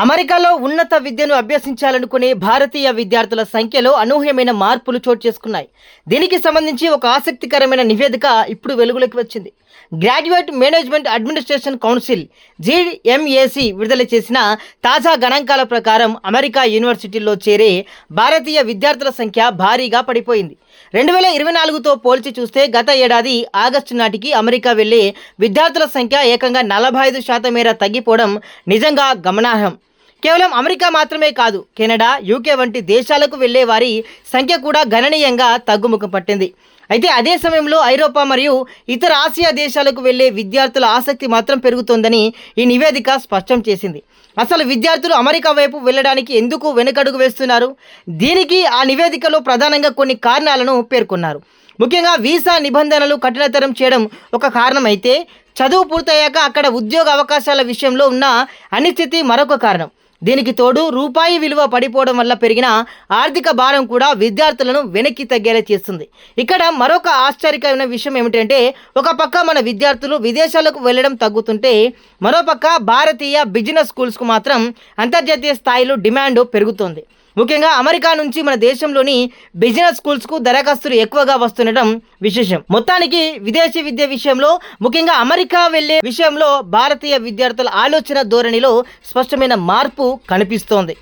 అమెరికాలో ఉన్నత విద్యను అభ్యసించాలనుకునే భారతీయ విద్యార్థుల సంఖ్యలో అనూహ్యమైన మార్పులు చోటు చేసుకున్నాయి. దీనికి సంబంధించి ఒక ఆసక్తికరమైన నివేదిక ఇప్పుడు వెలుగులోకి వచ్చింది. Graduate management administration council (GMAC) విడుదల చేసిన తాజా గణాంకాల ప్రకారం అమెరికా యూనివర్సిటీల్లో చేరే భారతీయ విద్యార్థుల సంఖ్య భారీగా పడిపోయింది. 2024తో పోల్చి చూస్తే గత ఏడాది ఆగస్టు నాటికి అమెరికా వెళ్లే విద్యార్థుల సంఖ్య ఏకంగా 45% మేర తగ్గిపోవడం నిజంగా గమనార్హం. కేవలం అమెరికా మాత్రమే కాదు, కెనడా, యూకే వంటి దేశాలకు వెళ్లే వారి సంఖ్య కూడా గణనీయంగా తగ్గుముఖం పట్టింది. అయితే అదే సమయంలో ఐరోపా మరియు ఇతర ఆసియా దేశాలకు వెళ్లే విద్యార్థుల ఆసక్తి మాత్రం పెరుగుతోందని ఈ నివేదిక స్పష్టం చేసింది. అసలు విద్యార్థులు అమెరికా వైపు వెళ్ళడానికి ఎందుకు వెనుకడుగు వేస్తున్నారు? దీనికి ఆ నివేదికలో ప్రధానంగా కొన్ని కారణాలను పేర్కొన్నారు. ముఖ్యంగా వీసా నిబంధనలు కఠినతరం చేయడం ఒక కారణం అయితే, చదువు పూర్తయ్యాక అక్కడ ఉద్యోగ అవకాశాల విషయంలో ఉన్న అనిశ్చితి మరొక కారణం. దీనికి తోడు రూపాయి విలువ పడిపోవడం వల్ల పెరిగిన ఆర్థిక భారం కూడా విద్యార్థులను వెనక్కి తగ్గేలా చేస్తుంది. ఇక్కడ మరొక ఆశ్చర్యకరమైన విషయం ఏమిటంటే, ఒక పక్క మన విద్యార్థులు విదేశాలకు వెళ్ళడం తగ్గుతుంటే, మరోపక్క భారతీయ బిజినెస్ స్కూల్స్కు మాత్రం అంతర్జాతీయ స్థాయిలో డిమాండ్ పెరుగుతోంది. ముఖ్యంగా అమెరికా నుంచి మన దేశంలోని బిజినెస్ స్కూల్స్కు దరఖాస్తులు ఎక్కువగా వస్తుండటం విశేషం. మొత్తానికి విదేశీ విద్య విషయంలో, ముఖ్యంగా అమెరికా వెళ్లే విషయంలో భారతీయ విద్యార్థుల ఆలోచన ధోరణిలో స్పష్టమైన మార్పు కనిపిస్తోంది.